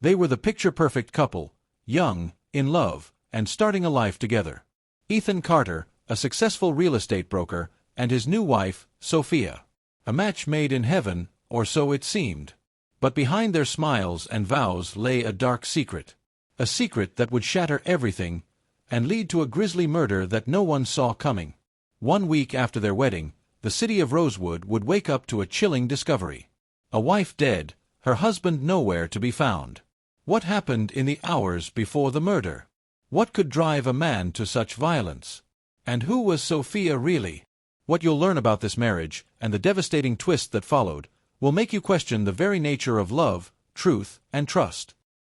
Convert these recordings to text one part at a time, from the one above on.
They were the picture-perfect couple, young, in love, and starting a life together. Ethan Carter, a successful real estate broker, and his new wife, Sophia. A match made in heaven, or so it seemed. But behind their smiles and vows lay a dark secret. A secret that would shatter everything, and lead to a grisly murder that no one saw coming. 1 week after their wedding, the city of Rosewood would wake up to a chilling discovery. A wife dead, her husband nowhere to be found. What happened in the hours before the murder? What could drive a man to such violence? And who was Sophia really? What you'll learn about this marriage, and the devastating twist that followed, will make you question the very nature of love, truth, and trust.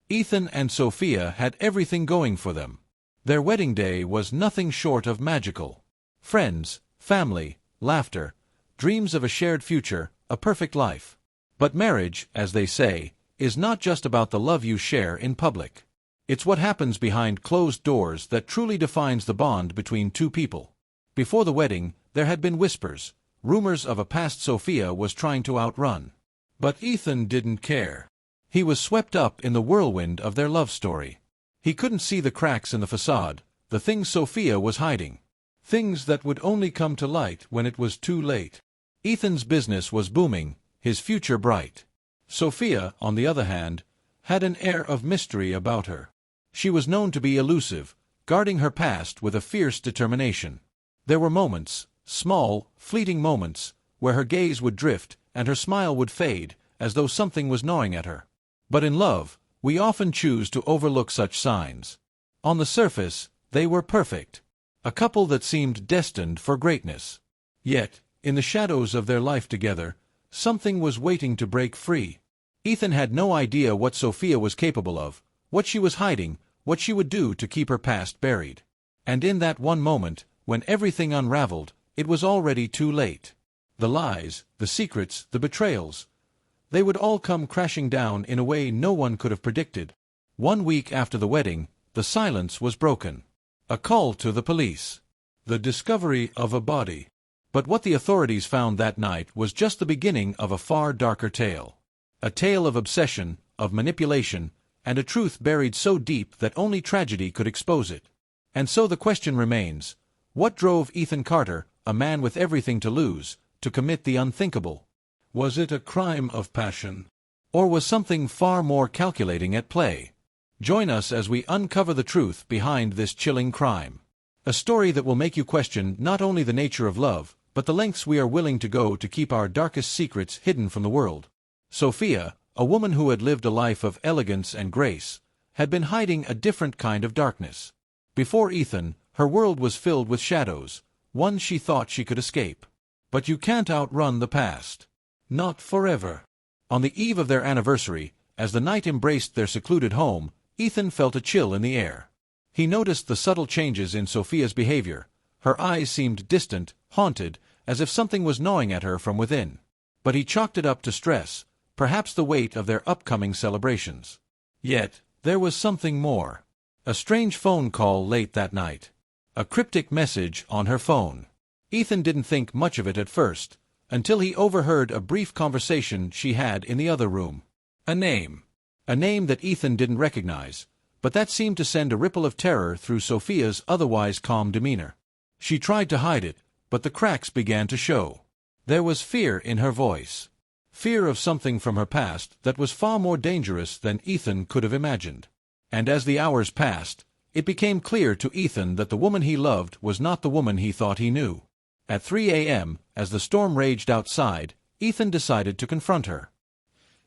Ethan and Sophia had everything going for them. Their wedding day was nothing short of magical. Friends, family, laughter, dreams of a shared future, a perfect life. But marriage, as they say, is not just about the love you share in public. It's what happens behind closed doors that truly defines the bond between two people. Before the wedding, there had been whispers, rumors of a past Sophia was trying to outrun. But Ethan didn't care. He was swept up in the whirlwind of their love story. He couldn't see the cracks in the facade, the things Sophia was hiding. Things that would only come to light when it was too late. Ethan's business was booming, his future bright. Sophia, on the other hand, had an air of mystery about her. She was known to be elusive, guarding her past with a fierce determination. There were moments, small, fleeting moments, where her gaze would drift and her smile would fade, as though something was gnawing at her. But in love, we often choose to overlook such signs. On the surface, they were perfect. A couple that seemed destined for greatness. Yet, in the shadows of their life together, something was waiting to break free. Ethan had no idea what Sophia was capable of, what she was hiding, what she would do to keep her past buried. And in that one moment, when everything unraveled, it was already too late. The lies, the secrets, the betrayals, they would all come crashing down in a way no one could have predicted. 1 week after the wedding, the silence was broken. A call to the police. The discovery of a body. But what the authorities found that night was just the beginning of a far darker tale. A tale of obsession, of manipulation, and a truth buried so deep that only tragedy could expose it. And so the question remains, what drove Ethan Carter, a man with everything to lose, to commit the unthinkable? Was it a crime of passion? Or was something far more calculating at play? Join us as we uncover the truth behind this chilling crime. A story that will make you question not only the nature of love, but the lengths we are willing to go to keep our darkest secrets hidden from the world. Sophia, a woman who had lived a life of elegance and grace, had been hiding a different kind of darkness. Before Ethan, her world was filled with shadows, ones she thought she could escape. But you can't outrun the past. Not forever. On the eve of their anniversary, as the night embraced their secluded home, Ethan felt a chill in the air. He noticed the subtle changes in Sophia's behavior. Her eyes seemed distant, haunted, as if something was gnawing at her from within. But he chalked it up to stress, perhaps the weight of their upcoming celebrations. Yet, there was something more. A strange phone call late that night. A cryptic message on her phone. Ethan didn't think much of it at first, until he overheard a brief conversation she had in the other room. A name. A name that Ethan didn't recognize, but that seemed to send a ripple of terror through Sophia's otherwise calm demeanor. She tried to hide it, but the cracks began to show. There was fear in her voice. Fear of something from her past that was far more dangerous than Ethan could have imagined. And as the hours passed, it became clear to Ethan that the woman he loved was not the woman he thought he knew. At 3 a.m., as the storm raged outside, Ethan decided to confront her.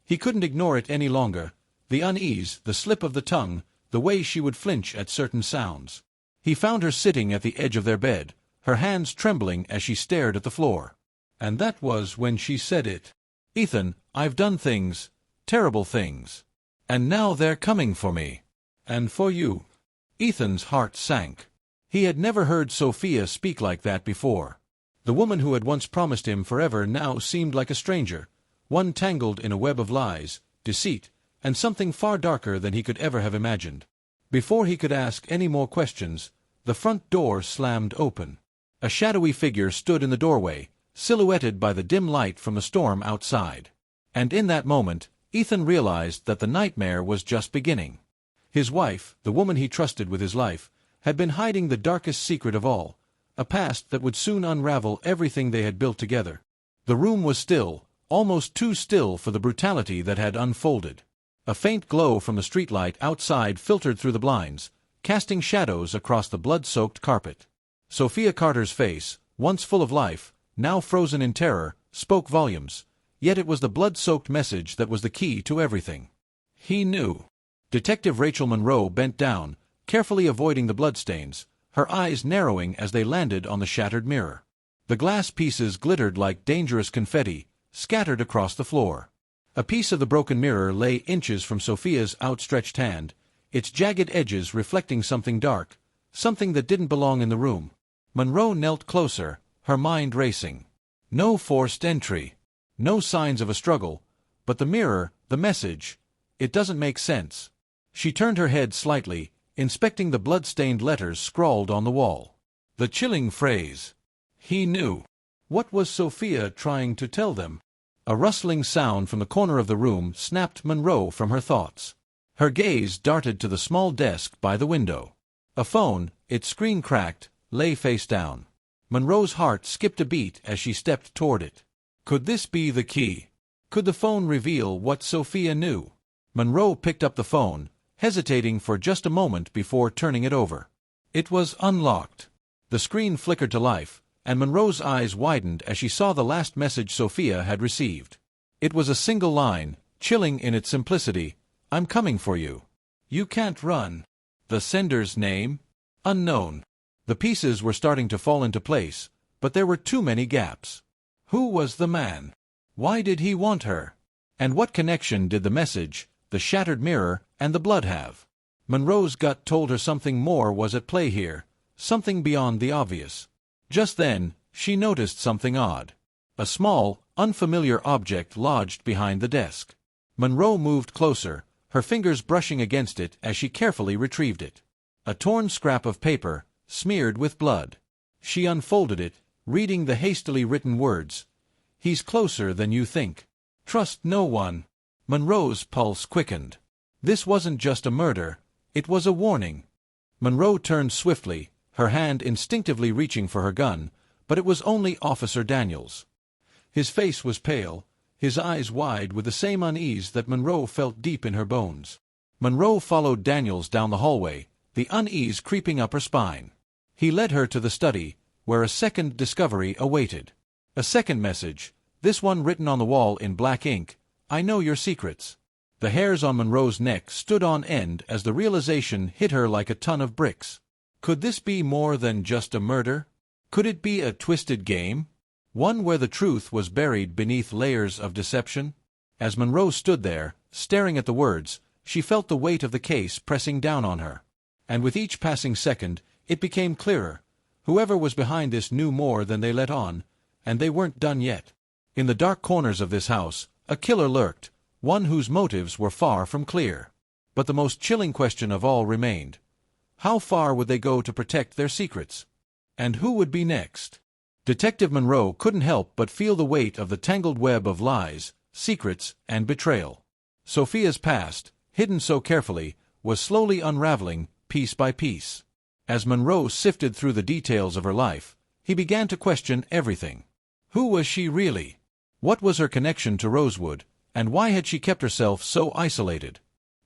He couldn't ignore it any longer, the unease, the slip of the tongue, the way she would flinch at certain sounds. He found her sitting at the edge of their bed, her hands trembling as she stared at the floor. And that was when she said it. "Ethan, I've done things, terrible things. And now they're coming for me. And for you." Ethan's heart sank. He had never heard Sophia speak like that before. The woman who had once promised him forever now seemed like a stranger, one tangled in a web of lies, deceit, and something far darker than he could ever have imagined. Before he could ask any more questions, the front door slammed open. A shadowy figure stood in the doorway, silhouetted by the dim light from the storm outside. And in that moment, Ethan realized that the nightmare was just beginning. His wife, the woman he trusted with his life, had been hiding the darkest secret of all, a past that would soon unravel everything they had built together. The room was still, almost too still for the brutality that had unfolded. A faint glow from the streetlight outside filtered through the blinds, casting shadows across the blood-soaked carpet. Sophia Carter's face, once full of life, now frozen in terror, spoke volumes, yet it was the blood-soaked message that was the key to everything. He knew. Detective Rachel Monroe bent down, carefully avoiding the bloodstains, her eyes narrowing as they landed on the shattered mirror. The glass pieces glittered like dangerous confetti, scattered across the floor. A piece of the broken mirror lay inches from Sophia's outstretched hand, its jagged edges reflecting something dark, something that didn't belong in the room. Monroe knelt closer, her mind racing. No forced entry. No signs of a struggle, but the mirror, the message, it doesn't make sense. She turned her head slightly, inspecting the blood-stained letters scrawled on the wall. The chilling phrase. He knew. What was Sophia trying to tell them? A rustling sound from the corner of the room snapped Monroe from her thoughts. Her gaze darted to the small desk by the window. A phone, its screen cracked, lay face down. Monroe's heart skipped a beat as she stepped toward it. Could this be the key? Could the phone reveal what Sophia knew? Monroe picked up the phone, hesitating for just a moment before turning it over. It was unlocked. The screen flickered to life, and Monroe's eyes widened as she saw the last message Sophia had received. It was a single line, chilling in its simplicity. I'm coming for you. You can't run. The sender's name? Unknown. The pieces were starting to fall into place, but there were too many gaps. Who was the man? Why did he want her? And what connection did the message, the shattered mirror, and the blood have? Monroe's gut told her something more was at play here, something beyond the obvious. Just then, she noticed something odd. A small, unfamiliar object lodged behind the desk. Monroe moved closer, her fingers brushing against it as she carefully retrieved it. A torn scrap of paper, smeared with blood. She unfolded it, reading the hastily written words. He's closer than you think. Trust no one. Monroe's pulse quickened. This wasn't just a murder, it was a warning. Monroe turned swiftly, her hand instinctively reaching for her gun, but it was only Officer Daniels. His face was pale, his eyes wide with the same unease that Monroe felt deep in her bones. Monroe followed Daniels down the hallway, the unease creeping up her spine. He led her to the study, where a second discovery awaited. A second message, this one written on the wall in black ink. I know your secrets. The hairs on Monroe's neck stood on end as the realization hit her like a ton of bricks. Could this be more than just a murder? Could it be a twisted game? One where the truth was buried beneath layers of deception? As Monroe stood there, staring at the words, she felt the weight of the case pressing down on her. And with each passing second, it became clearer. Whoever was behind this knew more than they let on, and they weren't done yet. In the dark corners of this house, a killer lurked, one whose motives were far from clear. But the most chilling question of all remained. How far would they go to protect their secrets? And who would be next? Detective Monroe couldn't help but feel the weight of the tangled web of lies, secrets, and betrayal. Sophia's past, hidden so carefully, was slowly unraveling, piece by piece. As Monroe sifted through the details of her life, he began to question everything. Who was she really? What was her connection to Rosewood, and why had she kept herself so isolated?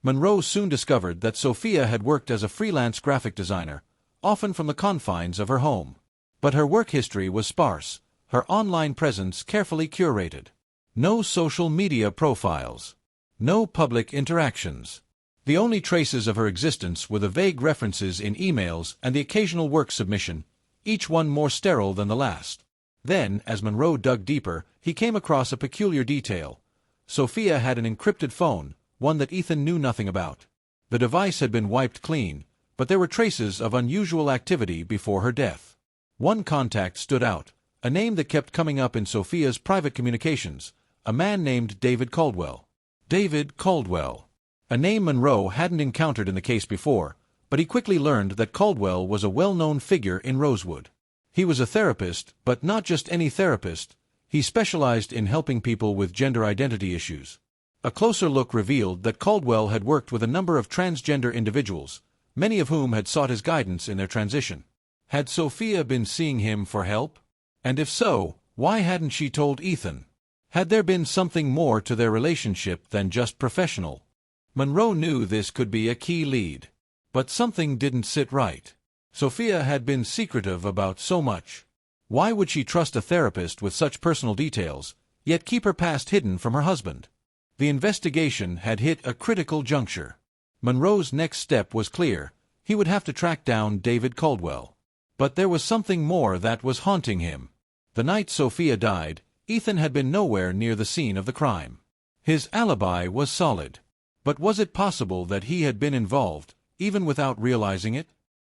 Monroe soon discovered that Sophia had worked as a freelance graphic designer, often from the confines of her home. But her work history was sparse, her online presence carefully curated. No social media profiles. No public interactions. The only traces of her existence were the vague references in emails and the occasional work submission, each one more sterile than the last. Then, as Monroe dug deeper, he came across a peculiar detail. Sophia had an encrypted phone, one that Ethan knew nothing about. The device had been wiped clean, but there were traces of unusual activity before her death. One contact stood out, a name that kept coming up in Sophia's private communications, a man named David Caldwell. David Caldwell. A name Monroe hadn't encountered in the case before, but he quickly learned that Caldwell was a well-known figure in Rosewood. He was a therapist, but not just any therapist. He specialized in helping people with gender identity issues. A closer look revealed that Caldwell had worked with a number of transgender individuals, many of whom had sought his guidance in their transition. Had Sophia been seeing him for help? And if so, why hadn't she told Ethan? Had there been something more to their relationship than just professional? Monroe knew this could be a key lead. But something didn't sit right. Sophia had been secretive about so much. Why would she trust a therapist with such personal details, yet keep her past hidden from her husband? The investigation had hit a critical juncture. Monroe's next step was clear. He would have to track down David Caldwell. But there was something more that was haunting him. The night Sophia died, Ethan had been nowhere near the scene of the crime. His alibi was solid. But was it possible that he had been involved, even without realizing it?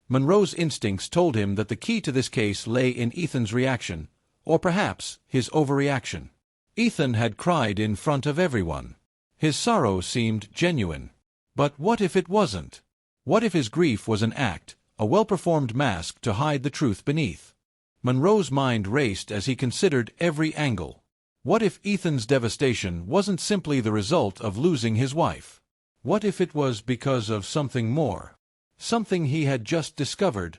Monroe's instincts told him that the key to this case lay in Ethan's reaction, or perhaps his overreaction. Ethan had cried in front of everyone. His sorrow seemed genuine. But what if it wasn't? What if his grief was an act, a well-performed mask to hide the truth beneath? Monroe's mind raced as he considered every angle. What if Ethan's devastation wasn't simply the result of losing his wife? What if it was because of something more? Something he had just discovered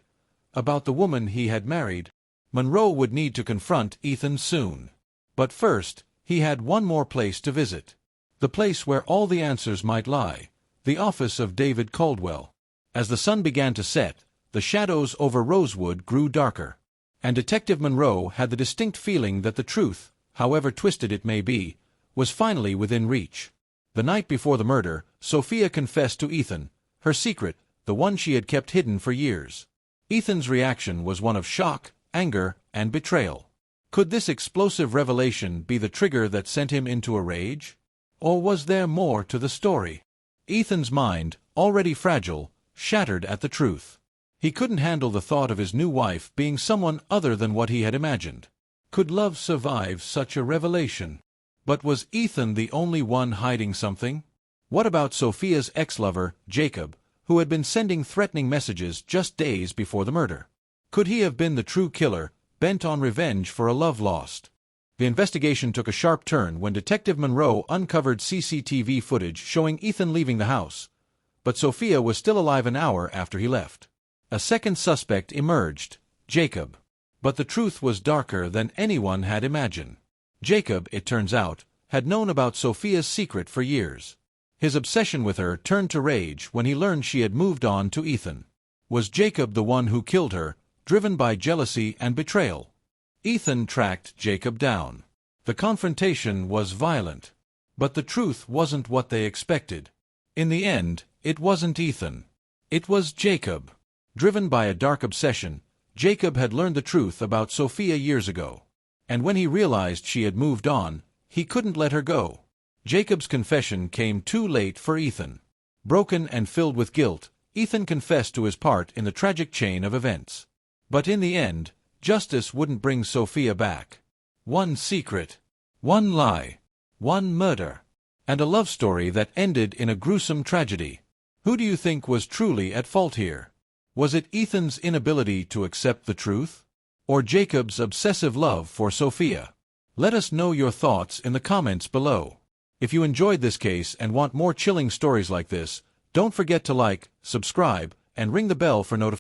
about the woman he had married? Monroe would need to confront Ethan soon. But first, he had one more place to visit. The place where all the answers might lie. The office of David Caldwell. As the sun began to set, the shadows over Rosewood grew darker. And Detective Monroe had the distinct feeling that the truth, however twisted it may be, was finally within reach. The night before the murder, Sophia confessed to Ethan, her secret, the one she had kept hidden for years. Ethan's reaction was one of shock, anger, and betrayal. Could this explosive revelation be the trigger that sent him into a rage? Or was there more to the story? Ethan's mind, already fragile, shattered at the truth. He couldn't handle the thought of his new wife being someone other than what he had imagined. Could love survive such a revelation? But was Ethan the only one hiding something? What about Sophia's ex-lover, Jacob, who had been sending threatening messages just days before the murder? Could he have been the true killer, bent on revenge for a love lost? The investigation took a sharp turn when Detective Monroe uncovered CCTV footage showing Ethan leaving the house. But Sophia was still alive an hour after he left. A second suspect emerged, Jacob. But the truth was darker than anyone had imagined. Jacob, it turns out, had known about Sophia's secret for years. His obsession with her turned to rage when he learned she had moved on to Ethan. Was Jacob the one who killed her, driven by jealousy and betrayal? Ethan tracked Jacob down. The confrontation was violent. But the truth wasn't what they expected. In the end, it wasn't Ethan. It was Jacob. Driven by a dark obsession, Jacob had learned the truth about Sophia years ago. And when he realized she had moved on, he couldn't let her go. Jacob's confession came too late for Ethan. Broken and filled with guilt, Ethan confessed to his part in the tragic chain of events. But in the end, justice wouldn't bring Sophia back. One secret, one lie, one murder, and a love story that ended in a gruesome tragedy. Who do you think was truly at fault here? Was it Ethan's inability to accept the truth? Or Jacob's obsessive love for Sophia? Let us know your thoughts in the comments below. If you enjoyed this case and want more chilling stories like this, don't forget to like, subscribe, and ring the bell for notifications.